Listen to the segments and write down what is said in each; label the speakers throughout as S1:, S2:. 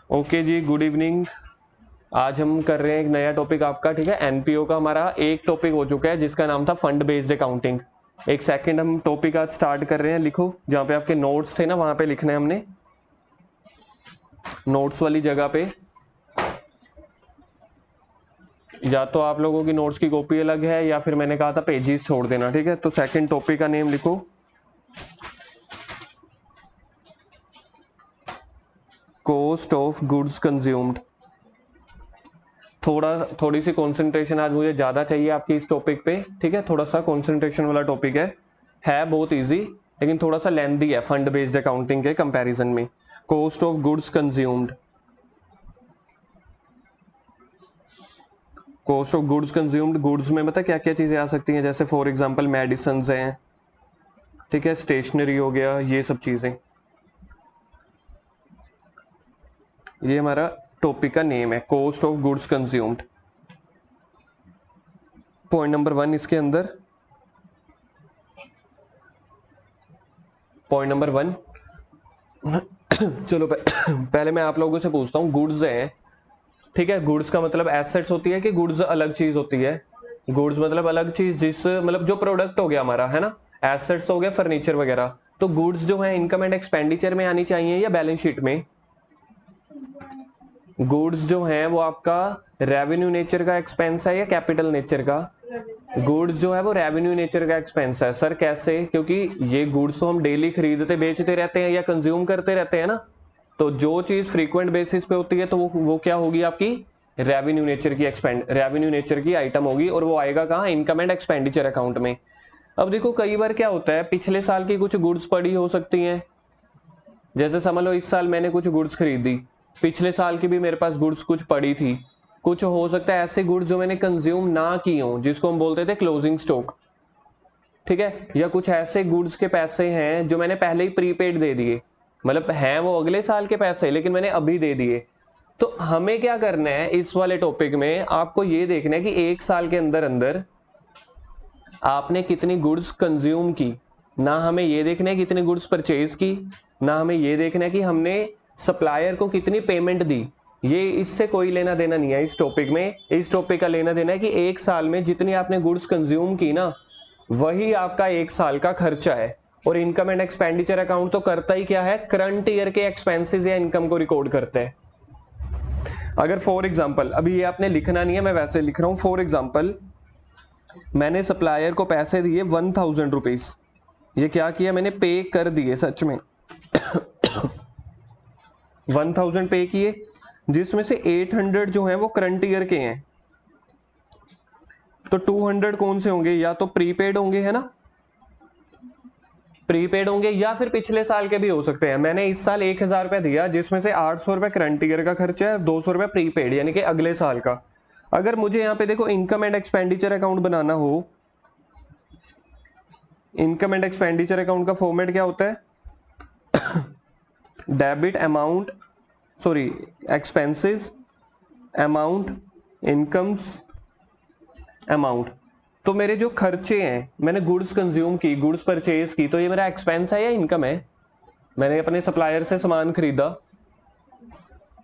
S1: Okay जी, good evening. आज हम कर रहे हैं एक नया टॉपिक आपका, ठीक है। एनपीओ का हमारा एक टॉपिक हो चुका है जिसका नाम था फंड बेस्ड अकाउंटिंग। एक सेकंड, हम टॉपिक आज स्टार्ट कर रहे हैं। लिखो, जहाँ पे आपके नोट्स थे ना वहां पे लिखना है हमने, नोट्स वाली जगह पे। या तो आप लोगों की नोट्स की कॉपी अलग है या फिर मैंने कहा था पेजेस छोड़ देना, ठीक है। तो सेकंड टॉपिक का नेम लिखो, कॉस्ट ऑफ गुड्स कंज्यूम्ड। थोड़ी सी कंसंट्रेशन आज मुझे ज़्यादा चाहिए आपकी इस टॉपिक पे, ठीक है। थोड़ा सा कंसंट्रेशन वाला टॉपिक है बहुत इजी, लेकिन थोड़ा सा लेंथी है फंड बेस्ड अकाउंटिंग के कंपैरिजन में। Cost of goods consumed, cost of goods consumed. Goods में मतलब क्या क्या चीज़ें आ सकती हैं, जैसे फॉर एग्जांपल मेडिसिन हैं, ठीक है, स्टेशनरी हो गया, ये सब चीज़ें। ये हमारा टॉपिक का नेम है, cost of goods consumed. Point number 1 इसके अंदर, पॉइंट नंबर 1। चलो पहले मैं आप लोगों से पूछता हूँ, गुड्स हैं, ठीक है। गुड्स का मतलब एसेट्स होती है कि गुड्स अलग चीज होती है? गुड्स मतलब अलग चीज, जिस मतलब जो प्रोडक्ट हो गया हमारा, है ना। एसेट्स हो गया फर्नीचर वगैरह। तो गुड्स जो है इनकम एंड एक्सपेंडिचर में आनी चाहिए या बैलेंस शीट में? गुड्स जो है वो आपका रेवेन्यू नेचर का एक्सपेंस है या कैपिटल नेचर का? गुड्स जो है वो रेवेन्यू नेचर का एक्सपेंस है। सर कैसे? क्योंकि ये गुड्स तो हम डेली खरीदते बेचते रहते हैं या कंज्यूम करते रहते हैं ना। तो जो चीज फ्रीक्वेंट बेसिस पे होती है तो वो क्या होगी आपकी? रेवेन्यू नेचर की रेवेन्यू नेचर की आइटम होगी, और वो आएगा कहाँ? इनकम एंड एक्सपेंडिचर अकाउंट में। अब देखो, कई बार क्या होता है, पिछले साल की कुछ गुड्स पड़ी हो सकती हैं। जैसे समझ लो इस साल मैंने कुछ गुड्स खरीदी, पिछले साल की भी मेरे पास गुड्स कुछ पड़ी थी। कुछ हो सकता है ऐसे गुड्स जो मैंने कंज्यूम ना की हो, जिसको हम बोलते थे क्लोजिंग स्टॉक, ठीक है। या कुछ ऐसे गुड्स के पैसे हैं जो मैंने पहले ही प्रीपेड दे दिए, मतलब हैं वो अगले साल के पैसे लेकिन मैंने अभी दे दिए। तो हमें क्या करना है इस वाले टॉपिक में, आपको ये देखना है कि एक साल के अंदर अंदर आपने कितनी गुड्स कंज्यूम की। ना हमें ये देखना है कितनी गुड्स परचेज की, ना हमें ये देखना है कि हमने सप्लायर को कितनी पेमेंट दी। ये इससे कोई लेना देना नहीं है इस टॉपिक में। इस टॉपिक का लेना देना है कि एक साल में जितनी आपने गुड्स कंज्यूम की ना, वही आपका एक साल का खर्चा है। और इनकम एंड एक्सपेंडिचर अकाउंट तो करता ही क्या है? करंट ईयर के एक्सपेंसेस या इनकम को रिकॉर्ड करते हैं। अगर फॉर एग्जांपल, अभी ये आपने लिखना नहीं है, मैं वैसे लिख रहा हूं। फॉर एग्जांपल, मैंने सप्लायर को पैसे दिए 1000 रुपीज। ये क्या किया मैंने? पे कर दिए, सच में 1000 पे किए, जिसमें से 800 जो है वो करंट ईयर के हैं। तो 200 कौन से होंगे? या तो प्रीपेड होंगे, है ना, प्रीपेड होंगे, या फिर पिछले साल के भी हो सकते हैं। मैंने इस साल 1000 रुपया दिया, जिसमें से 800 रुपये करंट ईयर का खर्चा है, 200 रुपये प्रीपेड यानी कि अगले साल का। अगर मुझे यहाँ पे देखो इनकम एंड एक्सपेंडिचर अकाउंट बनाना हो, इनकम एंड एक्सपेंडिचर अकाउंट का फॉर्मेट क्या होता है? Debit amount, sorry, expenses amount, incomes amount. तो मेरे जो खर्चे हैं, मैंने गुड्स कंज्यूम की, गुड्स परचेज की, तो ये मेरा एक्सपेंस है या इनकम है? मैंने अपने सप्लायर से सामान खरीदा,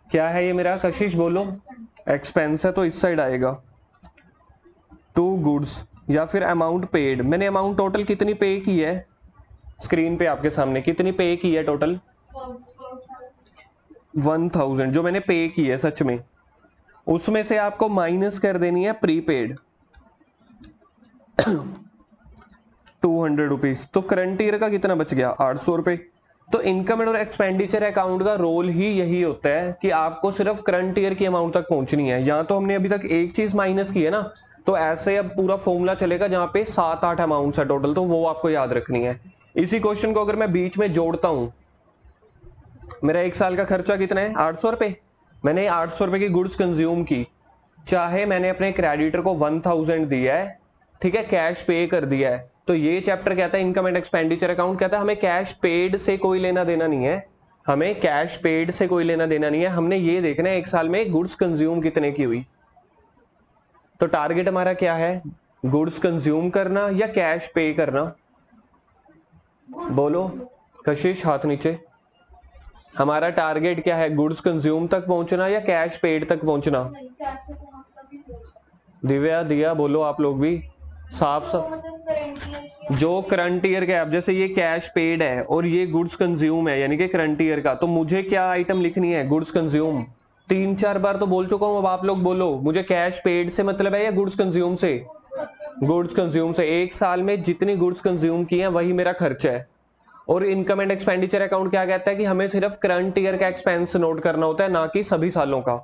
S1: क्या है ये मेरा? कशिश बोलो। एक्सपेंस है, तो इस साइड आएगा टू गुड्स। या फिर अमाउंट पेड, मैंने अमाउंट टोटल कितनी पे की है? स्क्रीन पे आपके सामने कितनी पे की है टोटल? 1000 जो मैंने पे की है सच में, उसमें से आपको माइनस कर देनी है प्रीपेड 200 रुपीज। तो करंट ईयर का कितना बच गया? 800 रुपए। तो इनकम और एक्सपेंडिचर अकाउंट का रोल ही यही होता है कि आपको सिर्फ करंट ईयर की अमाउंट तक पहुंचनी है। यहाँ तो हमने अभी तक एक चीज माइनस की है ना, तो ऐसे अब पूरा फॉर्मूला चलेगा जहाँ पे 7-8 अमाउंट है टोटल, तो वो आपको याद रखनी है। इसी क्वेश्चन को अगर मैं बीच में जोड़ता हूँ, मेरा एक साल का खर्चा कितना है? 800 रुपए। मैंने 800 रुपए की गुड्स कंज्यूम की, चाहे मैंने अपने क्रेडिटर को 1000 दिया है, ठीक है, कैश पे कर दिया है। तो ये चैप्टर कहता है, इनकम एंड एक्सपेंडिचर अकाउंट कहता है हमें कैश पेड से कोई लेना देना नहीं है। हमें कैश पेड से कोई लेना देना नहीं है, हमने ये देखना है एक साल में गुड्स कंज्यूम कितने की हुई। तो टारगेट हमारा क्या है? गुड्स कंज्यूम करना या कैश पे करना? बोलो कशिश, हाथ नीचे। हमारा टारगेट क्या है, गुड्स कंज्यूम तक पहुंचना या कैश पेड तक पहुंचना? दिव्या दिया बोलो आप लोग भी साफ साफ। जो करंट ईयर गैप, जैसे ये कैश पेड है और ये गुड्स कंज्यूम है यानी कि करंट ईयर का, तो मुझे क्या आइटम लिखनी है, गुड्स कंज्यूम। 3-4 बार तो बोल चुका हूं, अब आप लोग बोलो मुझे कैश पेड से मतलब है या गुड्स कंज्यूम से? गुड्स कंज्यूम से। एक साल में जितनी गुड्स कंज्यूम की है वही मेरा खर्च है। और इनकम एंड एक्सपेंडिचर अकाउंट क्या कहता है कि हमें सिर्फ करंट ईयर का एक्सपेंस नोट करना होता है, ना कि सभी सालों का।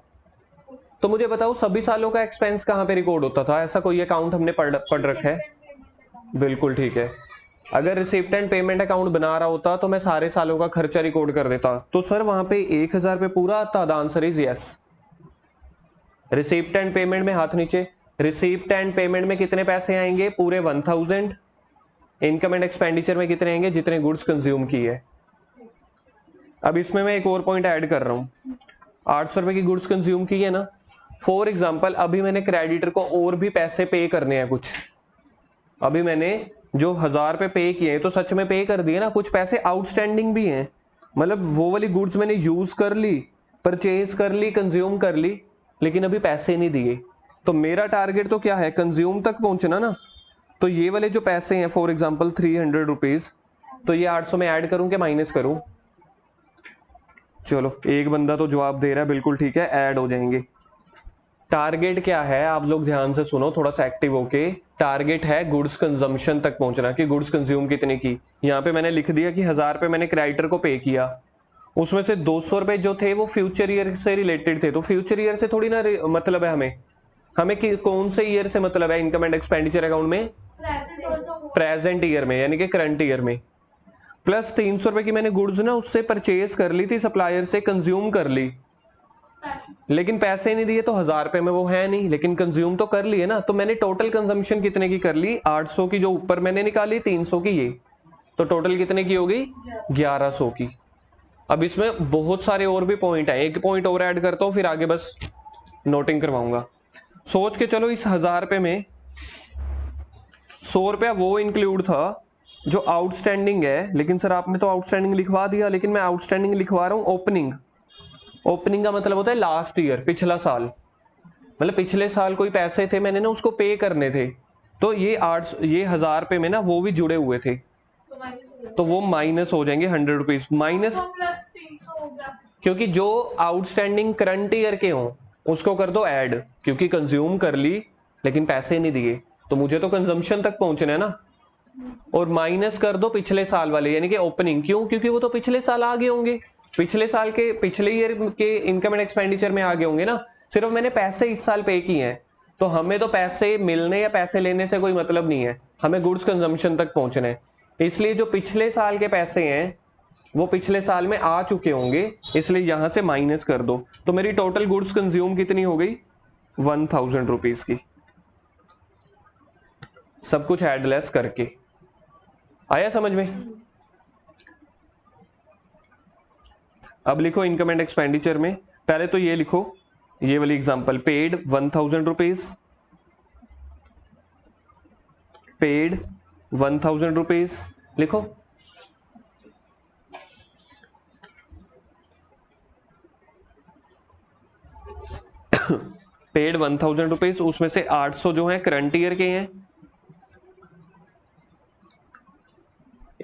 S1: तो मुझे बताओ सभी सालों का एक्सपेंस कहां पे रिकॉर्ड होता था? ऐसा कोई अकाउंट हमने पढ़ रखा है? बिल्कुल ठीक है। अगर रिसिप्ट एंड पेमेंट अकाउंट बना रहा होता तो मैं सारे सालों का खर्चा रिकॉर्ड कर देता। तो सर वहां पे 1000 पे पूरा आता। The answer is yes. Receipt and payment में हाथ नीचे। रिसिप्ट एंड पेमेंट में कितने पैसे आएंगे? पूरे 1000। इनकम एंड एक्सपेंडिचर में कितने आएंगे? जितने गुड्स कंज्यूम की है। अब इसमें मैं एक और पॉइंट ऐड कर रहा हूं। 800 रुपए की गुड्स कंज्यूम की है ना। फॉर एग्जाम्पल अभी मैंने क्रेडिटर को और भी पैसे पे करने हैं कुछ। अभी मैंने जो 1000 रुपए पे किए तो सच में पे कर दिए ना, कुछ पैसे आउटस्टैंडिंग भी हैं। मतलब वो वाली गुड्स मैंने यूज कर ली, परचेज कर ली, कंज्यूम कर ली, लेकिन अभी पैसे नहीं दिए। तो मेरा टारगेट तो क्या है, कंज्यूम तक पहुंचना ना। तो ये वाले जो पैसे हैं फॉर एग्जाम्पल 300 रुपीज, तो ये 800 में ऐड करूं कि माइनस करूं? चलो एक बंदा तो जवाब दे रहा है, बिल्कुल ठीक है, ऐड हो जाएंगे। टारगेट क्या है, आप लोग ध्यान से सुनो थोड़ा सा एक्टिव होके। टारगेट है गुड्स कंजम्पशन तक पहुंचना, कि गुड्स कंज्यूम कितने की। यहाँ पे मैंने लिख दिया कि 1000 रुपए मैंने क्रेडिटर को पे किया, उसमें से 200 रुपए जो थे वो फ्यूचर ईयर से रिलेटेड थे। तो फ्यूचर ईयर से थोड़ी ना मतलब है हमें, हमें कौन से ईयर से मतलब है इनकम एंड एक्सपेंडिचर अकाउंट में? प्रेजेंट ईयर में, यानी कि करंट ईयर में। प्लस 300 रुपए की मैंने गुड्स ना उससे परचेज कर ली थी, सप्लायर से कंज्यूम कर ली, लेकिन पैसे नहीं दिए। तो 1000 रुपए में वो है नहीं, लेकिन कंज्यूम तो कर लिए ना। तो मैंने टोटल कंजम्पशन कितने की कर ली? 800 की, जो ऊपर मैंने निकाली 300 की ये, तो टोटल कितने की होगी? 1100 की। अब इसमें बहुत सारे और भी पॉइंट है, एक पॉइंट और ऐड करता हूं फिर आगे बस नोटिंग करवाऊंगा। सोच के चलो इस 1000 रुपए में 100 रुपया वो इंक्लूड था जो आउटस्टैंडिंग है। लेकिन सर आपने तो आउटस्टैंडिंग लिखवा दिया, लेकिन मैं आउटस्टैंडिंग लिखवा रहा हूं ओपनिंग। ओपनिंग का मतलब होता है लास्ट ईयर, पिछला साल। मतलब पिछले साल कोई पैसे थे मैंने ना उसको पे करने थे, तो ये 1000 रुपए में ना वो भी जुड़े हुए थे, तो वो माइनस हो जाएंगे 100 रुपीज माइनस। क्योंकि जो आउटस्टैंडिंग करंट ईयर के हों उसको कर दो ऐड, क्योंकि कंज्यूम कर ली लेकिन पैसे नहीं दिए, तो मुझे तो कंजम्पशन तक पहुंचना है ना। और माइनस कर दो पिछले साल वाले, यानी कि ओपनिंग। क्यों? क्योंकि वो तो पिछले साल आ गए होंगे, पिछले साल के पिछले ईयर के इनकम एंड एक्सपेंडिचर में आ गए होंगे ना। सिर्फ मैंने पैसे इस साल पे किए हैं, तो हमें तो पैसे मिलने या पैसे लेने से कोई मतलब नहीं है, हमें गुड्स कंजम्पशन तक पहुंचना है। इसलिए जो पिछले साल के पैसे हैं वो पिछले साल में आ चुके होंगे, इसलिए यहां से माइनस कर दो। तो मेरी टोटल गुड्स कंज्यूम कितनी हो गई? 1000 रुपीज की, सब कुछ एड लेस करके। आया समझ में? अब लिखो इनकम एंड एक्सपेंडिचर में, पहले तो ये लिखो, ये वाली example, paid 1000 rupees, paid 1000 rupees लिखो। पेड 1000 रुपीज, उसमें से 800 जो है करंट ईयर के हैं,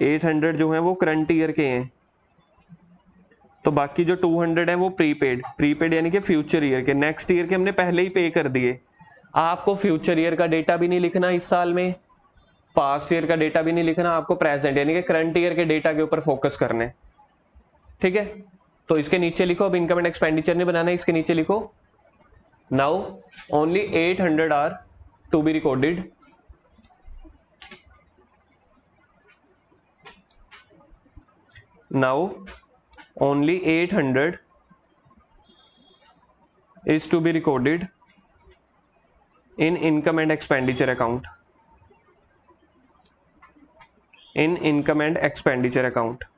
S1: 800 जो है वो करंट ईयर के हैं, तो बाकी जो 200 है वो प्रीपेड। प्रीपेड यानी कि फ्यूचर ईयर के, नेक्स्ट ईयर के हमने पहले ही पे कर दिए। आपको फ्यूचर ईयर का डेटा भी नहीं लिखना इस साल में, पास्ट ईयर का डेटा भी नहीं लिखना, आपको प्रेजेंट यानी कि करंट ईयर के डेटा के ऊपर फोकस करना है। ठीक है, तो इसके नीचे लिखो, अब इनकम एंड एक्सपेंडिचर नहीं बनाना है, इसके नीचे लिखो now only 800 are to be recorded. Now only 800 is to be recorded in income and expenditure account, in income and expenditure account.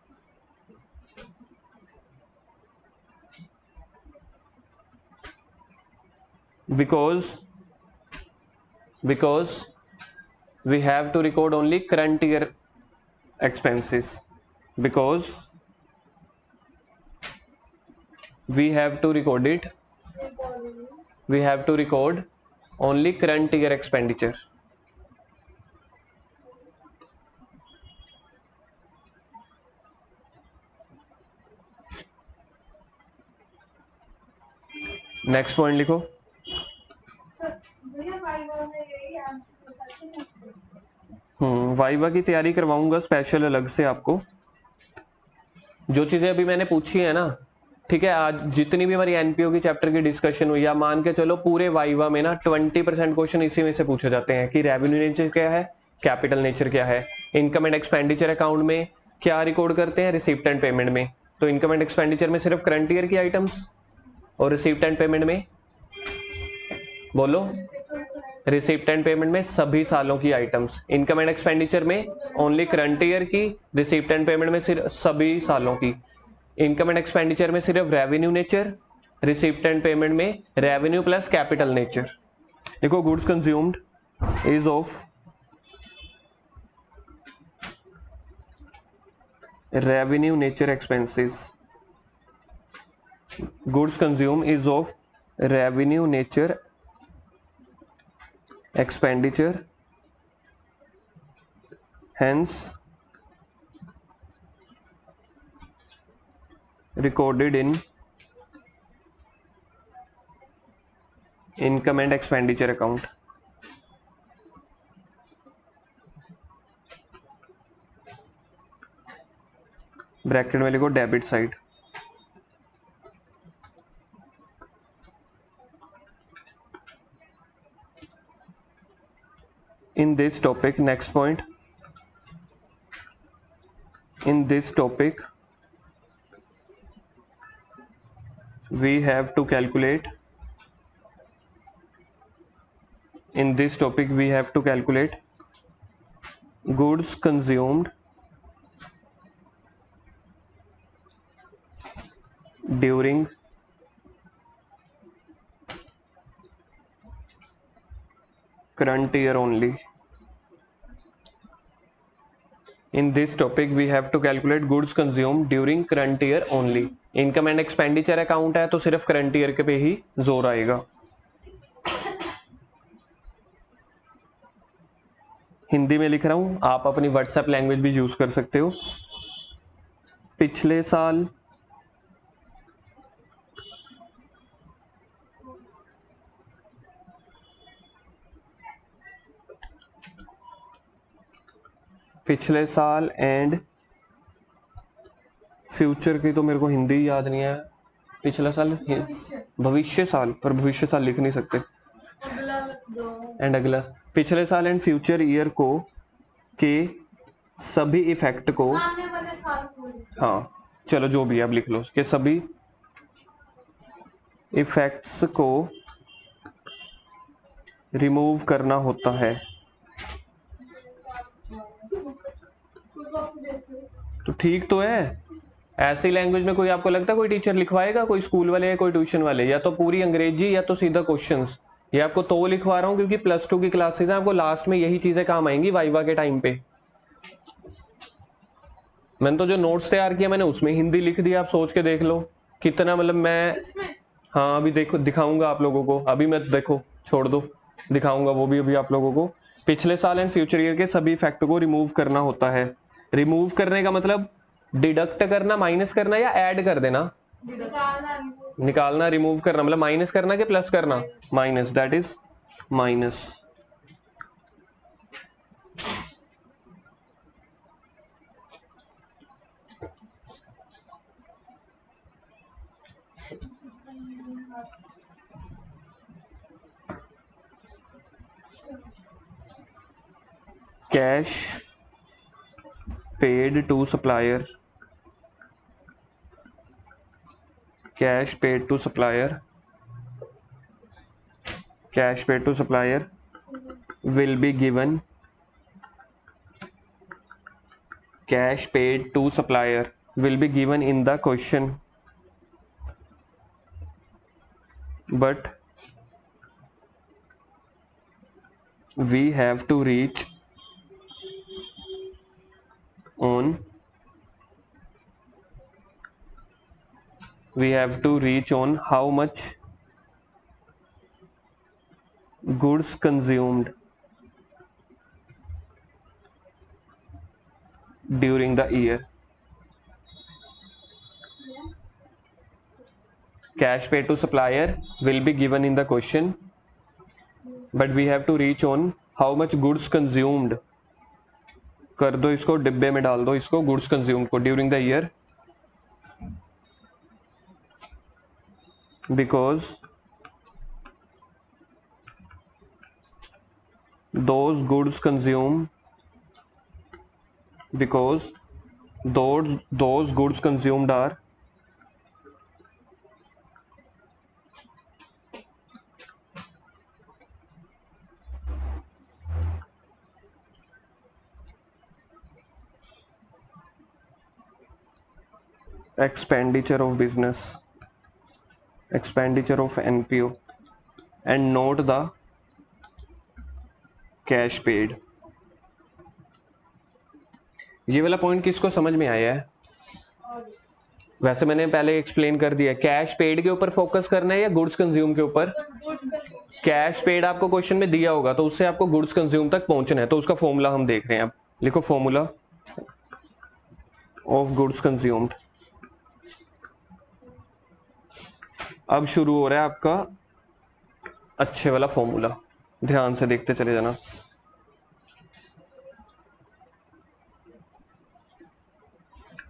S1: because we have to record only current year expenses, because we have to record it, we have to record only current year expenditure. Next point लिखो। Viva की तैयारी करवाऊंगा special अलग से आपको। जो चीजें अभी मैंने पूछी है ना, ठीक है, आज जितनी भी हमारी एनपीओ की चैप्टर की डिस्कशन हुई, या मान के चलो पूरे वाइवा में ना 20% क्वेश्चन इसी में से पूछे जाते हैं कि रेवेन्यू नेचर क्या है, कैपिटल नेचर क्या है, इनकम एंड एक्सपेंडिचर अकाउंट में क्या रिकॉर्ड करते हैं, रिसिप्ट एंड पेमेंट में। तो इनकम एंड एक्सपेंडिचर में सिर्फ करंट ईयर की आइटम्स, और रिसिप्ट एंड पेमेंट में बोलो, रिसिप्ट एंड पेमेंट में सभी सालों की आइटम्स। इनकम एंड एक्सपेंडिचर में ओनली करंट ईयर की, रिसिप्ट एंड पेमेंट में सिर्फ सभी सालों की। इनकम एंड एक्सपेंडिचर में सिर्फ revenue nature, receipt and payment में रेवेन्यू प्लस कैपिटल नेचर। देखो, goods consumed is of revenue nature expenses, goods consume is of revenue nature expenditure, hence recorded in income and expenditure account. Bracket में लिखो debit side. In this topic, next point, in this topic we have to calculate, in this topic we have to calculate goods consumed during current year only. In this topic we have to calculate goods consumed during current year only. Income and expenditure account है तो सिर्फ current year के पे ही जोर आएगा। हिंदी में लिख रहा हूं, आप अपनी व्हाट्सएप लैंग्वेज भी यूज कर सकते हो। पिछले साल एंड फ्यूचर की तो मेरे को हिंदी याद नहीं है। पिछला साल, भविष्य साल, पर भविष्य साल लिख नहीं सकते। एंड अगला, पिछले साल एंड फ्यूचर ईयर को के सभी इफेक्ट को, हाँ चलो जो भी है अब लिख लो, के सभी इफेक्ट्स को रिमूव करना होता है। तो ठीक तो है। ऐसी लैंग्वेज में कोई आपको लगता है कोई टीचर लिखवाएगा, कोई स्कूल वाले या कोई ट्यूशन वाले? या तो पूरी अंग्रेजी या तो सीधा क्वेश्चंस। ये आपको तो लिखवा रहा हूं क्योंकि +2 की क्लासेस हैं, आपको लास्ट में यही चीजें काम आएंगी वाइवा के टाइम पे। मैंने तो जो नोट्स तैयार किया मैंने उसमें हिंदी लिख दिया, आप सोच के देख लो कितना, मतलब मैं, हाँ अभी देखो दिखाऊंगा आप लोगों को, अभी मैं देखो छोड़ दो, दिखाऊंगा वो भी अभी आप लोगों को। पिछले साल एंड फ्यूचर ईयर के सभी इफेक्ट को रिमूव करना होता है। रिमूव करने का मतलब डिडक्ट करना, माइनस करना या ऐड कर देना? निकालना। रिमूव करना मतलब माइनस करना कि प्लस करना? Minus, that is minus. Cash paid to supplier, cash paid to supplier, cash paid to supplier will be given, cash paid to supplier will be given in the question, but we have to reach on we have to reach on how much goods consumed during the year. Cash paid to supplier will be given in the question, but we have to reach on how much goods consumed. कर दो इसको, डिब्बे में डाल दो इसको, goods consumed को during the year, because those goods consumed are expenditure of business, expenditure of NPO, and note the cash paid. ये वाला पॉइंट किसको समझ में आया है? वैसे मैंने पहले एक्सप्लेन कर दिया, कैश पेड के ऊपर फोकस करना है या गुड्स कंज्यूम के ऊपर? कैश पेड आपको क्वेश्चन में दिया होगा तो उससे आपको गुड्स कंज्यूम तक पहुंचना है, तो उसका फॉर्मूला हम देख रहे हैं। अब लिखो फॉर्मूला ऑफ गुड्स कंज्यूम्ड। अब शुरू हो रहा है आपका अच्छे वाला फॉर्मूला, ध्यान से देखते चले जाना।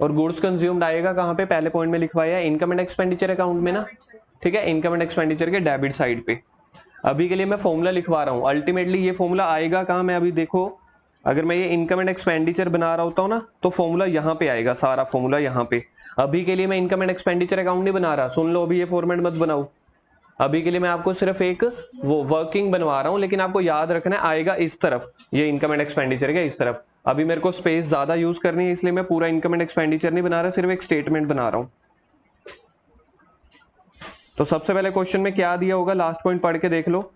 S1: और गुड्स कंज्यूम्ड आएगा कहाँ पे? पहले पॉइंट में लिखवाया है इनकम एंड एक्सपेंडिचर अकाउंट में ना, ठीक है, इनकम एंड एक्सपेंडिचर के डेबिट साइड पे। अभी के लिए मैं फॉर्मूला लिखवा रहा हूँ, अल्टीमेटली ये फॉर्मूला आएगा कहाँ? मैं अभी देखो, अगर मैं ये इनकम एंड एक्सपेंडिचर बना रहा होता हूँ ना तो फॉर्मूला यहाँ पे आएगा, सारा फॉर्मूला यहाँ पे। अभी के लिए मैं इनकम एंड एक्सपेंडिचर अकाउंट नहीं बना रहा, सुन लो, अभी ये फॉर्मेट मत बनाओ। अभी के लिए मैं आपको सिर्फ एक वो वर्किंग बनवा रहा हूँ, लेकिन आपको याद रखना है आएगा इस तरफ, ये इनकम एंड एक्सपेंडिचर के इस तरफ। अभी मेरे को स्पेस ज्यादा यूज करनी है, इसलिए मैं पूरा इनकम एंड एक्सपेंडिचर नहीं बना रहा, सिर्फ एक स्टेटमेंट बना रहा हूँ। तो सबसे पहले क्वेश्चन में क्या दिया होगा, लास्ट पॉइंट पढ़ के देख लो।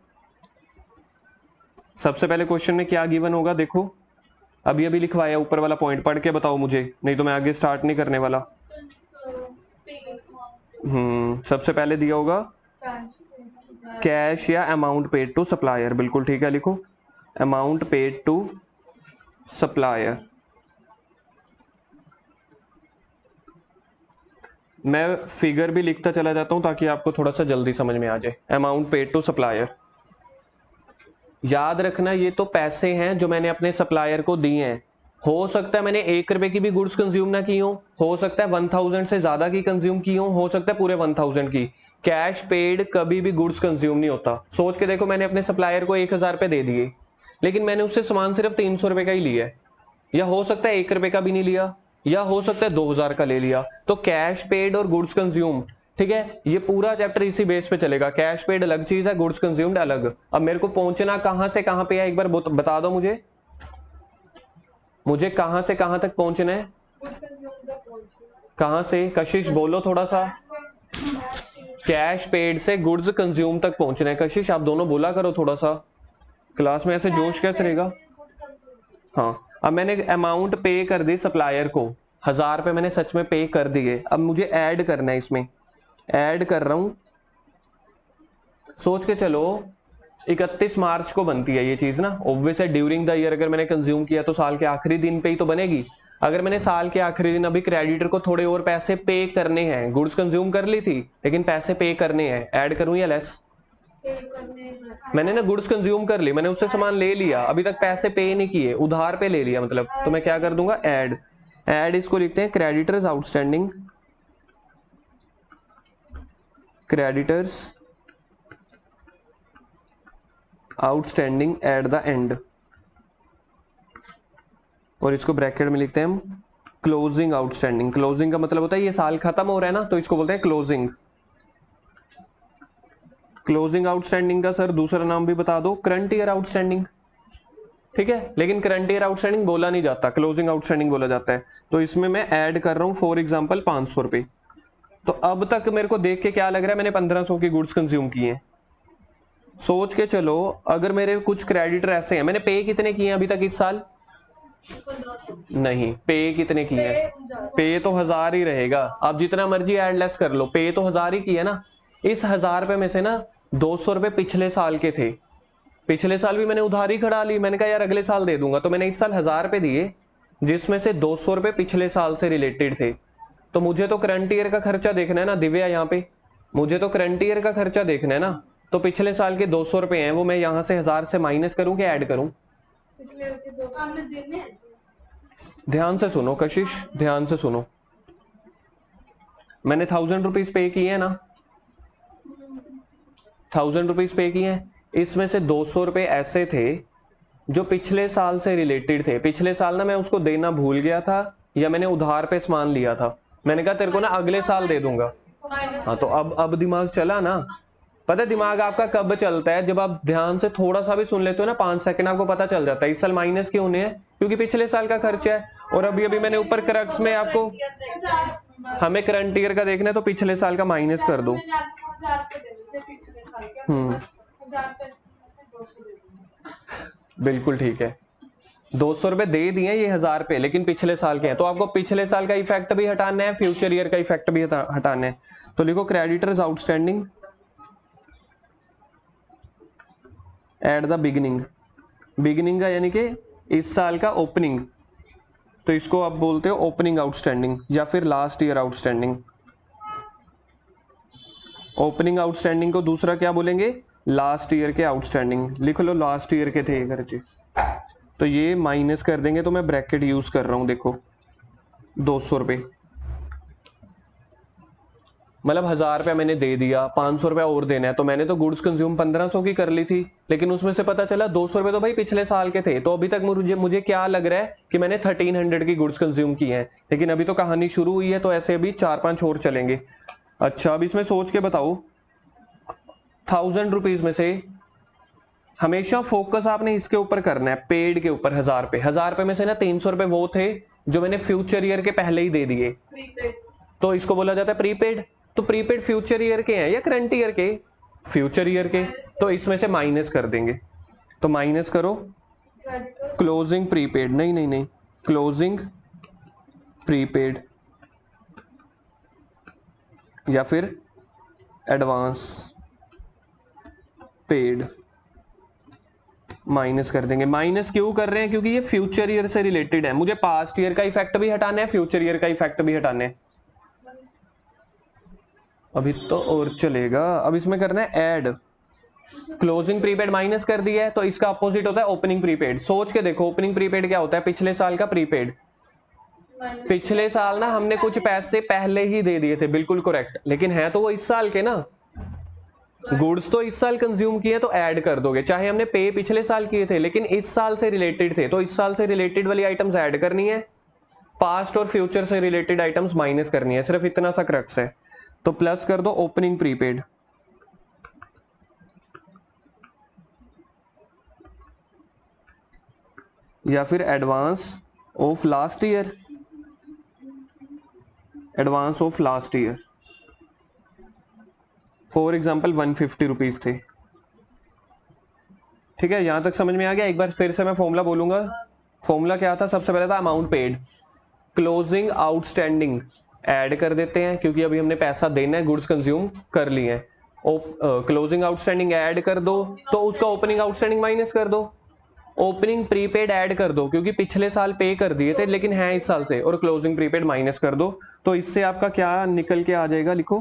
S1: सबसे पहले क्वेश्चन में क्या गिवन होगा देखो, अभी अभी लिखवाया ऊपर वाला पॉइंट, पढ़ के बताओ मुझे, नहीं तो मैं आगे स्टार्ट नहीं करने वाला। सबसे पहले दिया होगा कैश या अमाउंट पेड टू सप्लायर, बिल्कुल ठीक है, लिखो अमाउंट पेड टू सप्लायर। मैं फिगर भी लिखता चला जाता हूं ताकि आपको थोड़ा सा जल्दी समझ में आ जाए। अमाउंट पेड टू सप्लायर, याद रखना ये तो पैसे हैं जो मैंने अपने सप्लायर को दिए हैं। हो सकता है मैंने 1 रुपए की भी गुड्स कंज्यूम ना की हो सकता है 1000 से ज्यादा की कंज्यूम की हो सकता है पूरे 1000 की। कैश पेड कभी भी गुड्स कंज्यूम नहीं होता। सोच के देखो, मैंने अपने सप्लायर को 1000 रुपए दे दिए, लेकिन मैंने उससे सामान सिर्फ 300 रुपए का ही लिया है, या हो सकता है 1 रुपए का भी नहीं लिया, या हो सकता है 2000 का ले लिया। तो कैश पेड और गुड्स कंज्यूम, ठीक है, ये पूरा चैप्टर इसी बेस पे चलेगा। कैश पेड अलग चीज है, गुड्स कंज्यूम्ड अलग। अब मेरे को पहुंचना कहां से कहां पे है, एक बार बता दो मुझे कहां से कहां तक पहुंचना है? कहां से? कशिश बोलो थोड़ा सा। कैश पेड से गुड्स कंज्यूम तक पहुंचना है। कशिश आप दोनों बोला करो थोड़ा सा, क्लास में ऐसे जोश कैसे रहेगा? हाँ, अब मैंने अमाउंट पे कर दी सप्लायर को, 1000 रुपए मैंने सच में पे कर दिए। अब मुझे ऐड करना है, इसमें ऐड कर रहा हूं। सोच के चलो 31 मार्च को बनती है ये चीज ना, ऑब्वियस है ड्यूरिंग द ईयर अगर मैंने कंज्यूम किया तो साल के आखिरी दिन पे ही तो बनेगी। अगर मैंने साल के आखिरी दिन अभी क्रेडिटर को थोड़े और पैसे पे करने हैं, गुड्स कंज्यूम कर ली थी लेकिन पैसे पे करने हैं, ऐड करूं या लेस? मैंने ना गुड्स कंज्यूम कर ली, मैंने उससे सामान ले लिया, अभी तक पैसे पे नहीं किए, उधार पे ले लिया मतलब, तो मैं क्या कर दूंगा? ऐड। ऐड इसको लिखते हैं creditors outstanding, creditors outstanding at the and, और इसको ब्रैकेट में लिखते हैं हम क्लोजिंग आउटस्टैंडिंग। क्लोजिंग का मतलब होता है ये साल खत्म हो रहा है ना, तो इसको बोलते हैं क्लोजिंग। क्लोजिंग आउटस्टैंडिंग का सर दूसरा नाम भी बता दो, करंट ईयर आउटस्टैंडिंग, ठीक है, लेकिन करंट ईयर आउटस्टैंडिंग बोला नहीं जाता, क्लोजिंग आउटस्टैंडिंग बोला जाता है। तो इसमें मैं ऐड कर रहा हूं फॉर एग्जांपल 500 रुपए। तो अब तक मेरे को देख के क्या लग रहा है, मैंने 1500 की गुड्स कंज्यूम की हैं। सोच के चलो, अगर मेरे कुछ क्रेडिटर ऐसे हैं, मैंने पे कितने किए हैं अभी तक इस साल? नहीं, पे कितने की है? पे तो 1000 ही रहेगा। आप जितना मर्जी ऐड लेस कर लो, पे तो 1000 ही की है ना। इस 1000 रुपए में से ना 200 रुपए पिछले साल के थे। पिछले साल भी मैंने उधारी खड़ा ली, मैंने कहा यार अगले साल दे दूंगा, तो मैंने इस साल 1000 रुपए दिए, जिसमें से 200 रुपए पिछले साल से रिलेटेड थे। तो मुझे तो करंट ईयर का खर्चा देखना है ना दिव्या, यहाँ पे मुझे तो करंट ईयर का खर्चा देखना है ना। तो पिछले साल के 200 रुपए हैं, वो मैं यहाँ से 1000 से माइनस करूं कि ऐड करूं? ध्यान से सुनो कशिश, ध्यान से सुनो। मैंने 1000 रुपीज पे किए हैं ना, 1000 रुपीज पे किए हैं। इसमें से 200 रुपए ऐसे थे जो पिछले साल से रिलेटेड थे। पिछले साल ना मैं उसको देना भूल गया था, या मैंने उधार पे सामान लिया था, मैंने कहा तेरे को ना अगले साल दे दूंगा। हाँ, तो अब दिमाग चला ना। पता है दिमाग आपका कब चलता है? जब आप ध्यान से थोड़ा सा भी सुन लेते हो ना, 5 सेकंड, आपको पता चल जाता है इस साल माइनस क्यों होने हैं, क्योंकि पिछले साल का खर्चा है। और अभी अभी मैंने ऊपर क्रक्स में आपको, हमें करंट ईयर का देखना है तो पिछले साल का माइनस कर दो। बिल्कुल ठीक है, 200 रुपए दे दिए, ये 1000 पे, लेकिन पिछले साल के हैं, तो आपको पिछले साल का इफेक्ट भी हटाना है, फ्यूचर ईयर का इफेक्ट भी हटाना है। तो लिखो creditors outstanding at the beginning. Beginning का यानी कि इस साल का ओपनिंग, तो इसको आप बोलते हो ओपनिंग आउटस्टैंडिंग या फिर last year outstanding. Opening outstanding को दूसरा क्या बोलेंगे? लास्ट ईयर के आउटस्टैंडिंग। लिख लो लास्ट ईयर के थे खर्चे, तो ये माइनस कर देंगे। तो मैं ब्रैकेट यूज कर रहा हूं, देखो 200 रुपये, मतलब 1000 रुपया मैंने दे दिया, 500 रुपया और देना है, तो मैंने तो गुड्स कंज्यूम 1500 की कर ली थी, लेकिन उसमें से पता चला 200 रुपये तो भाई पिछले साल के थे। तो अभी तक मुझे क्या लग रहा है कि मैंने 1300 की गुड्स कंज्यूम की हैं, लेकिन अभी तो कहानी शुरू हुई है, तो ऐसे अभी 4-5 और चलेंगे। अच्छा, अब इसमें सोच के बताओ, 1000 रुपीज में से हमेशा फोकस आपने इसके ऊपर करना है, पेड के ऊपर। 1000 रुपए में से ना 300 रुपए वो थे जो मैंने फ्यूचर ईयर के पहले ही दे दिए, तो इसको बोला जाता है प्रीपेड। तो प्रीपेड फ्यूचर ईयर के हैं या करंट ईयर के? फ्यूचर ईयर के, तो इसमें से माइनस कर देंगे। तो माइनस करो क्लोजिंग प्रीपेड, नहीं नहीं नहीं, क्लोजिंग प्रीपेड या फिर एडवांस पेड, माइनस कर देंगे। माइनस क्यों कर रहे हैं? क्योंकि ये फ्यूचर ईयर से रिलेटेड है, मुझे पास्ट ईयर का इफेक्ट भी हटाना है, फ्यूचर ईयर का इफेक्ट भी हटाना है। अभी तो और चलेगा। अब इसमें करना है ऐड। क्लोजिंग प्रीपेड माइनस कर दिया है, तो इसका अपोजिट होता है ओपनिंग प्रीपेड। सोच के देखो, ओपनिंग प्रीपेड क्या होता है? पिछले साल का प्रीपेड। पिछले साल ना हमने कुछ पैसे पहले ही दे दिए थे, बिल्कुल करेक्ट, लेकिन है तो वो इस साल के ना, गुड्स तो इस साल कंज्यूम किए, तो ऐड कर दोगे। चाहे हमने पे पिछले साल किए थे, लेकिन इस साल से रिलेटेड थे, तो इस साल से रिलेटेड वाली आइटम्स ऐड करनी है, पास्ट और फ्यूचर से रिलेटेड आइटम्स माइनस करनी है। सिर्फ इतना सा क्रक्स है। तो प्लस कर दो ओपनिंग प्रीपेड या फिर advance of last year, advance of last year. For example 150 rupees थे। ठीक है, यहां तक समझ में आ गया? एक बार फिर से मैं फॉर्मूला बोलूंगा। फॉर्मूला क्या था? सबसे पहले था amount paid, closing outstanding add कर देते हैं, क्योंकि अभी हमने पैसा देना है, गुड्स कंज्यूम कर लिए हैं। क्लोजिंग आउटस्टैंडिंग ऐड कर दो, तो उसका ओपनिंग आउटस्टैंडिंग माइनस कर दो। ओपनिंग प्रीपेड ऐड कर दो, क्योंकि पिछले साल पे कर दिए थे लेकिन है इस साल से, और क्लोजिंग प्रीपेड माइनस कर दो। तो इससे आपका क्या निकल के आ जाएगा? लिखो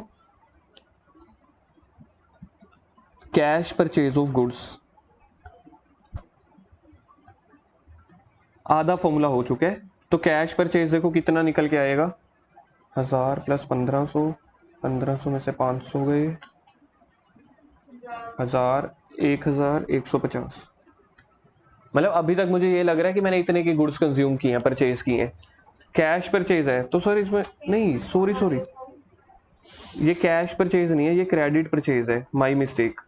S1: कैश परचेज ऑफ गुड्स। आधा फॉर्मूला हो चुका है, तो कैश परचेज देखो कितना निकल के आएगा? 1000 प्लस 1500, 1500 में से 500 गए, 1000, 1150। मतलब अभी तक मुझे ये लग रहा है कि मैंने इतने की गुड्स कंज्यूम किए हैं, परचेज किए हैं। कैश परचेज है, तो सर इसमें नहीं, सॉरी, ये कैश परचेज नहीं है, ये क्रेडिट परचेज है, माई मिस्टेक।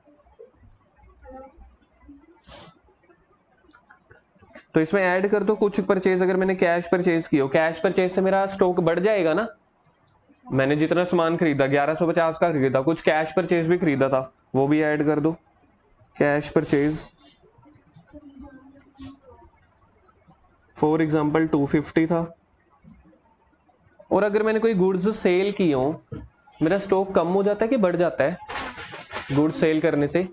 S1: तो इसमें ऐड कर दो कुछ परचेज। अगर मैंने कैश परचेज की हो, कैश परचेज से मेरा स्टॉक बढ़ जाएगा ना। मैंने जितना सामान खरीदा 1150 का खरीदा, कुछ कैश परचेज भी खरीदा था, वो भी ऐड कर दो। कैश परचेज फॉर एग्जाम्पल 250 था, और अगर मैंने कोई गुड्स सेल की हो, मेरा स्टॉक कम हो जाता है कि बढ़ जाता है? गुड्स सेल करने से,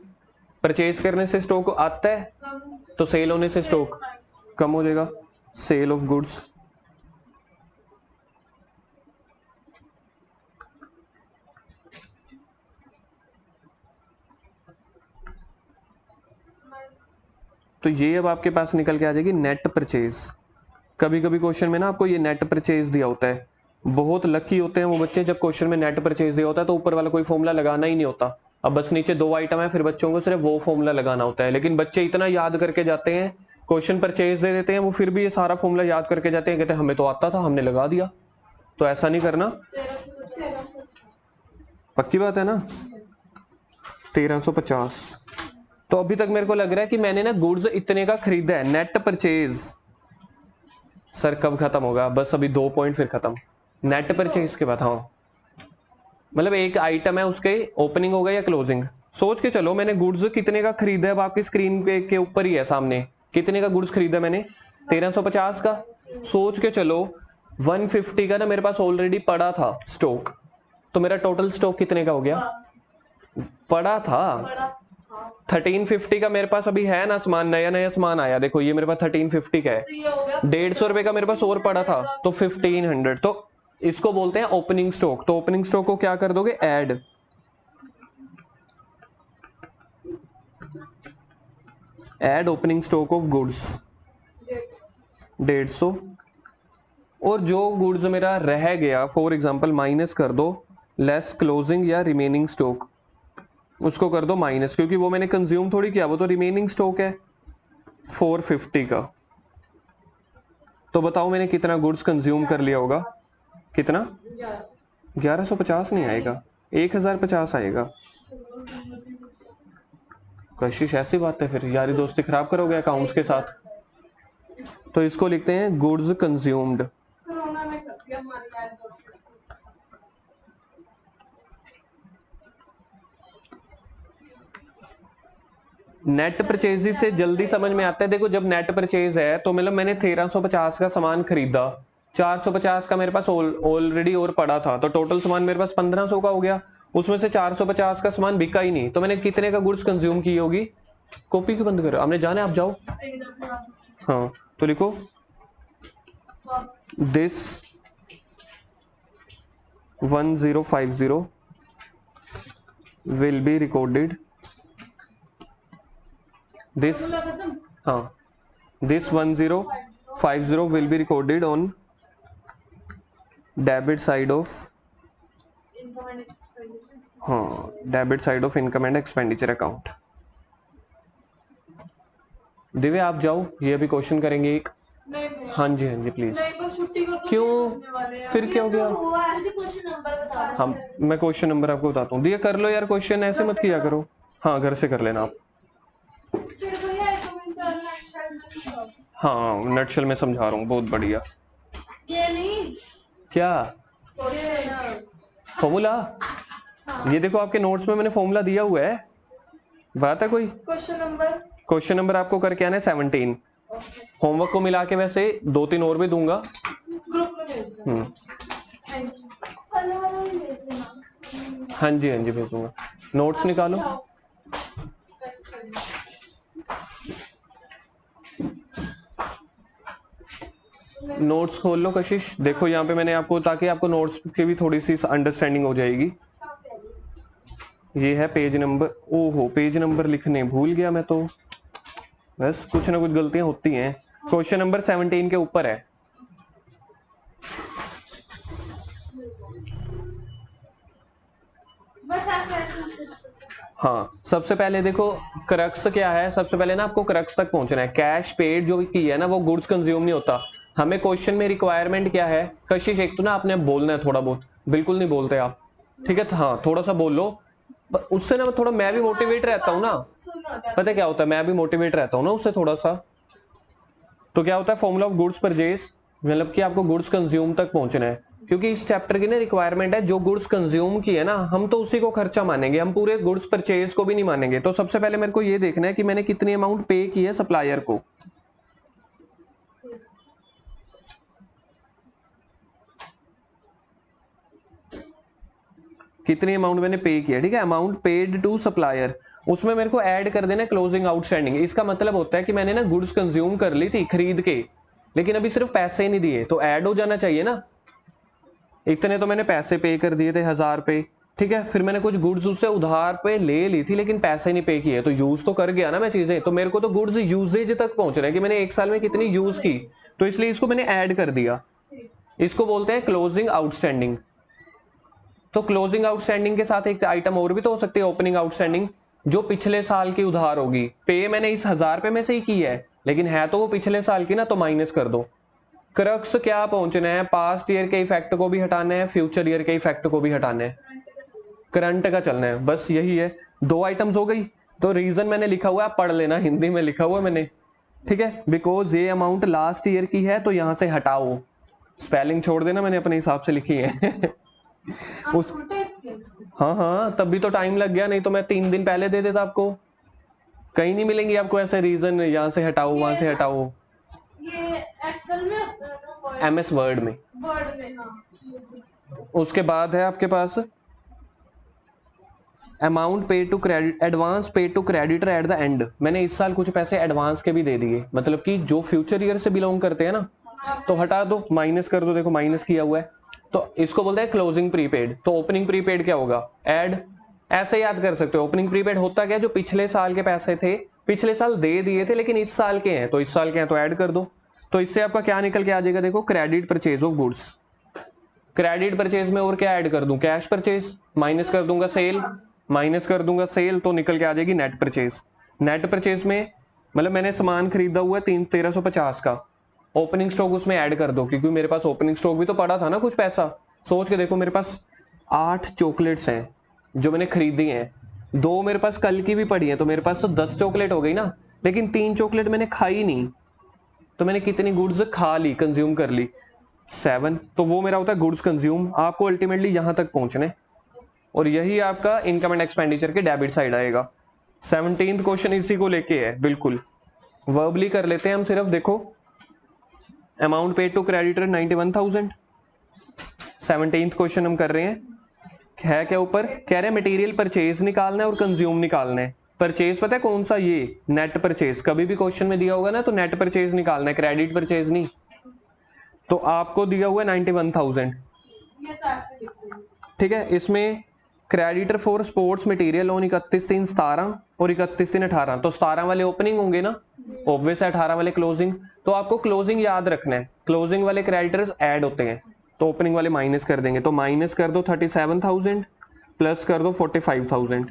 S1: परचेज करने से स्टॉक आता है, तो सेल होने से स्टॉक कम हो जाएगा। सेल ऑफ गुड्स, तो ये अब आपके पास निकल के आ जाएगी नेट परचेज। कभी कभी क्वेश्चन में ना आपको ये नेट परचेज दिया होता है, बहुत लकी होते हैं वो बच्चे जब क्वेश्चन में नेट परचेज दिया होता है तो ऊपर वाला कोई फॉर्मूला लगाना ही नहीं होता। अब बस नीचे 2 आइटम है, फिर बच्चों को सिर्फ वो फॉर्मूला लगाना होता है। लेकिन बच्चे इतना याद करके जाते हैं, क्वेश्चन परचेज दे देते हैं, वो फिर भी ये सारा फॉर्मूला याद करके जाते हैं, कहते हैं हमें तो आता था, हमने लगा दिया। तो ऐसा नहीं करना, पक्की बात है ना। 1350। तो अभी तक मेरे को लग रहा है कि मैंने ना गुड्स इतने का खरीदा है, नेट परचेज। सर कब खत्म होगा? बस अभी 2 पॉइंट फिर खत्म। नेट परचेज के बाद, हाँ मतलब एक आइटम है, उसके ओपनिंग होगा या क्लोजिंग। सोच के चलो मैंने गुड्स कितने का खरीदा है, अब आपकी स्क्रीन पे के ऊपर ही है सामने। कितने का गुड्स खरीदा मैंने? 1350 का। सोच के चलो 150 का ना मेरे पास ऑलरेडी पड़ा था स्टॉक, तो मेरा टोटल स्टॉक कितने का हो गया? पड़ा था 1350 का मेरे पास अभी है ना सामान, नया नया सामान आया, देखो ये मेरे पास 1350 का है, 150 रुपए का मेरे पास और पड़ा था, तो 1500। तो इसको बोलते हैं ओपनिंग स्टॉक। तो ओपनिंग स्टॉक को क्या कर दोगे? Add, add opening stock of goods 150, और जो गुड्स मेरा रह गया फॉर एग्जांपल माइनस कर दो, लेस क्लोजिंग या रिमेनिंग स्टॉक, उसको कर दो माइनस, क्योंकि वो मैंने कंज्यूम थोड़ी किया, वो तो रिमेनिंग स्टॉक है 450 का। तो बताओ मैंने कितना गुड्स कंज्यूम कर लिया होगा? कितना? 1150 नहीं आएगा, 1050 आएगा। कशिश ऐसी बात है, फिर यारी दोस्ती खराब करोगे अकाउंट्स के साथ। तो इसको लिखते हैं गुड्स कंज्यूम्ड। नेट परचेज से जल्दी समझ में आता है। देखो जब नेट परचेज है तो मतलब मैंने 1350 का सामान खरीदा, 450 का मेरे पास ऑलरेडी और पड़ा था, तो टोटल सामान मेरे पास 1500 का हो गया। उसमें से 450 का सामान बिका ही नहीं, तो मैंने कितने का गुड्स कंज्यूम की होगी? कॉपी क्यों बंद करो? आपने जाना, आप जाओ। हाँ तो लिखो this 1050 will be recorded, this, हाँ this 1050 will be recorded on debit side of, हाँ debit side of income and expenditure account. Divya आप जाओ, ये अभी क्वेश्चन करेंगे एक। हाँ जी हाँ जी प्लीज। क्यों? फिर क्या हो गया? हम मैं क्वेश्चन नंबर आपको बताता हूँ, दिया कर लो यार क्वेश्चन, ऐसे मत किया करो। हाँ घर से कर लेना आप। हाँ नटशल में समझा रहा हूँ, बहुत बढ़िया। क्या फॉर्मूला? ये देखो आपके नोट्स में मैंने फॉर्मूला दिया हुआ है, बात है कोई? क्वेश्चन नंबर आपको करके आना है 17। होमवर्क को मिला के वैसे 2-3 और भी दूंगा। हाँ जी भेज दूंगा। नोट्स निकालो। नोट्स खोल लो कशिश, देखो यहाँ पे मैंने आपको, ताकि आपको नोट्स की भी थोड़ी सी अंडरस्टैंडिंग हो जाएगी। ये है पेज नंबर, ओहो पेज नंबर लिखने भूल गया मैं, तो बस कुछ ना कुछ गलतियां होती हैं। क्वेश्चन नंबर 17 के ऊपर है। हाँ सबसे पहले देखो क्रक्स क्या है, सबसे पहले ना आपको क्रक्स तक पहुंचना है। कैश पेड जो की है ना वो गुड्स कंज्यूम नहीं होता। हमें क्वेश्चन में रिक्वायरमेंट क्या है? कशिश एक तो ना आपने बोलना है थोड़ा बहुत, बिल्कुल नहीं बोलते आप, ठीक है? हाँ थोड़ा सा बोल लो, उससे ना थोड़ा मैं भी मोटिवेट रहता हूँ ना। पता क्या होता है, मैं भी मोटिवेट रहता हूँ ना उससे थोड़ा सा। तो क्या होता है फॉर्मूला ऑफ गुड्स परचेज, मतलब कि आपको गुड्स कंज्यूम तक पहुंचना है, क्योंकि इस चैप्टर की ना रिक्वायरमेंट है जो गुड्स कंज्यूम की है ना हम तो उसी को खर्चा मानेंगे, हम पूरे गुड्स परचेज को भी नहीं मानेंगे। तो सबसे पहले मेरे को ये देखना है कि मैंने कितनी अमाउंट पे की है सप्लायर को। कितनी अमाउंट मैंने पे किया, ठीक है, अमाउंट पेड टू सप्लायर, उसमें मेरे को ऐड कर देना क्लोजिंग आउटस्टैंडिंग। इसका मतलब होता है कि मैंने ना गुड्स कंज्यूम कर ली थी खरीद के, लेकिन अभी सिर्फ पैसे नहीं दिए, तो ऐड हो जाना चाहिए ना। इतने तो मैंने पैसे पे कर दिए थे 1000 पे, ठीक है, फिर मैंने कुछ गुड्स उससे उधार पे ले ली थी लेकिन पैसे नहीं पे किए, तो यूज तो कर गया ना मैं चीजें, तो मेरे को तो गुड्स यूजेज तक पहुंच रहे हैं कि मैंने एक साल में कितनी यूज की, तो इसलिए इसको मैंने ऐड कर दिया। इसको बोलते हैं क्लोजिंग आउटस्टैंडिंग। तो क्लोजिंग आउटस्टैंडिंग के साथ एक आइटम और भी तो हो सकती है, ओपनिंग आउटस्टैंडिंग, जो पिछले साल की उधार होगी। पे मैंने इस 1000 पे में से ही की है, लेकिन है तो वो पिछले साल की ना, तो माइनस कर दो। क्रक्स क्या पहुंचना है, पास्ट ईयर के इफेक्ट को भी हटाना है, फ्यूचर ईयर के इफेक्ट को भी हटाना है, करंट का चलना है, बस यही है। 2 आइटम्स हो गई। तो रीजन मैंने लिखा हुआ है, पढ़ लेना, हिंदी में लिखा हुआ है मैंने, ठीक है, बिकॉज ये अमाउंट लास्ट ईयर की है तो यहां से हटाओ। स्पेलिंग छोड़ देना, मैंने अपने हिसाब से लिखी है उस हाँ हाँ, तब भी तो टाइम लग गया, नहीं तो मैं 3 दिन पहले दे देता आपको। कहीं नहीं मिलेंगी आपको ऐसे रीजन, यहाँ से हटाओ वहां से हटाओ।
S2: ये एक्सेल में होता है ना,
S1: MS वर्ड में।
S2: हाँ।
S1: उसके बाद है आपके पास amount pay to credit, advance pay to creditor at the end. मैंने इस साल कुछ पैसे एडवांस के भी दे दिए, मतलब कि जो फ्यूचर ईयर से बिलोंग करते हैं ना, तो हटा दो, माइनस कर दो, देखो माइनस किया हुआ है, तो इसको बोलते हैं क्लोजिंग प्रीपेड। तो ओपनिंग प्रीपेड क्या होगा, ऐड। ऐसे याद कर सकते हो, ओपनिंग प्रीपेड होता क्या, जो पिछले साल के पैसे थे, पिछले साल दे दिए थे लेकिन इस साल के हैं, तो इस साल के हैं तो ऐड कर दो। तो इससे आपका क्या निकल के आ जाएगा, देखो, credit purchase of goods. Credit purchase में और क्या ऐड कर दूं, कैश परचेज, माइनस कर दूंगा सेल, माइनस कर दूंगा सेल, तो निकल के आ जाएगी नेट परचेज। नेट परचेज में मतलब मैंने सामान खरीदा हुआ है 1350 का, ओपनिंग स्टॉक उसमें ऐड कर दो, क्योंकि मेरे पास ओपनिंग स्टॉक भी तो पड़ा था ना कुछ पैसा। सोच के देखो, मेरे पास 8 चॉकलेट्स हैं जो मैंने खरीदी हैं, 2 मेरे पास कल की भी पड़ी हैं, तो मेरे पास तो 10 चॉकलेट हो गई ना, लेकिन 3 चॉकलेट मैंने खाई नहीं, तो मैंने कितनी गुड्स खा ली, कंज्यूम कर ली, 7। तो वो मेरा होता है गुड्स कंज्यूम। आपको अल्टीमेटली यहां तक पहुंचने, और यही आपका इनकम एंड एक्सपेंडिचर के डेबिट साइड आएगा। 17th क्वेश्चन इसी को लेके है, बिल्कुल वर्बली कर लेते हैं हम सिर्फ। देखो, amount paid to creditor 91,000, 17th question हम कर रहे हैं, है क्या ऊपर, कह रहे हैं मटेरियल परचेज निकालना है और कंज्यूम निकालना है। परचेज पता है कौन सा, ये नेट परचेज, कभी भी क्वेश्चन में दिया होगा ना तो नेट परचेज निकालना है, क्रेडिट परचेज नहीं। तो आपको दिया हुआ है 91,000, ठीक है, इसमें creditor for sports material on 31/3/17 और 31/3/18, तो 17 वाले ओपनिंग होंगे ना, ऑब्वियस है, 18 वाले क्लोजिंग। तो आपको क्लोजिंग याद रखना है, क्लोजिंग वाले क्रेडिटर्स ऐड होते हैं, तो ओपनिंग वाले माइनस कर देंगे, तो माइनस कर दो 37,000 प्लस कर दो 45,000।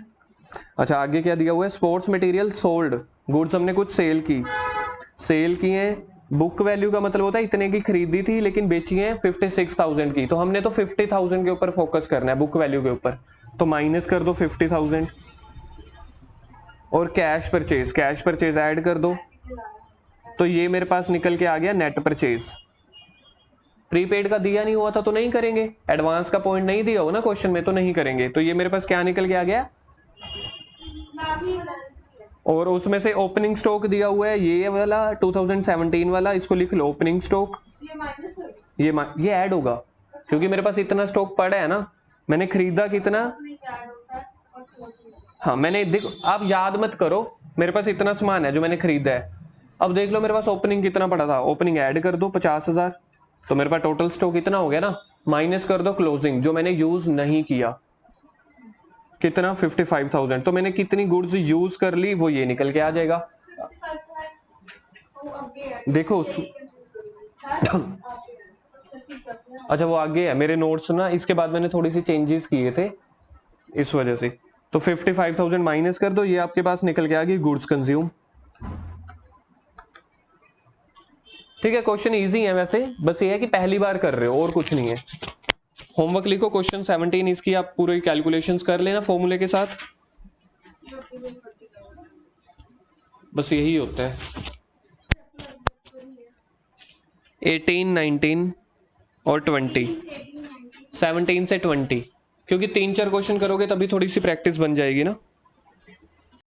S1: अच्छा, आगे क्या दिया हुआ है, स्पोर्ट्स मटेरियल सोल्ड, गुड्स हमने कुछ सेल की हैं, बुक वैल्यू का मतलब होता है इतने की खरीदी थी लेकिन बेची है 56,000 की, तो हमने तो 50,000 के ऊपर फोकस करना है, बुक वैल्यू के ऊपर, तो माइनस कर दो 50,000। और कैश परचेज ऐड कर दो, तो ये मेरे पास निकल के आ गया नेट परचेज। प्रीपेड का दिया नहीं हुआ था तो नहीं करेंगे, एडवांस का पॉइंट नहीं दिया हो ना क्वेश्चन में तो नहीं करेंगे, तो ये मेरे पास क्या निकल के आ गया। और उसमें से ओपनिंग स्टॉक दिया हुआ है ये वाला 2017 वाला, इसको लिख लो ओपनिंग स्टॉक, ये ऐड होगा क्योंकि मेरे पास इतना स्टॉक पड़ा है ना, मैंने खरीदा कितना। हाँ, मैंने देखो, आप याद मत करो, मेरे पास इतना सामान है जो मैंने खरीदा है, अब देख लो मेरे पास ओपनिंग कितना पड़ा था, ओपनिंग ऐड कर दो 50,000, तो मेरे पास टोटल स्टॉक इतना हो गया ना, माइनस कर दो क्लोजिंग जो मैंने यूज नहीं किया, कितना 55,000, तो मैंने कितनी गुड्स यूज कर ली वो ये निकल के आ जाएगा। देखो अच्छा, वो आगे है मेरे नोट्स ना, इसके बाद मैंने थोड़ी सी चेंजेस किए थे इस वजह से, तो 55,000 माइनस कर दो, ये आपके पास निकल के आ गई गुड्स कंज्यूम। ठीक है, क्वेश्चन इजी है वैसे, बस ये है कि पहली बार कर रहे हो और कुछ नहीं है। होमवर्क लिखो, क्वेश्चन 17 इसकी आप पूरी कैलकुलेशंस कर लेना फॉर्मूले के साथ, बस यही होता है। 18, 19 और 20, 17 से 20, क्योंकि 3-4 क्वेश्चन करोगे तभी थोड़ी सी प्रैक्टिस बन जाएगी ना।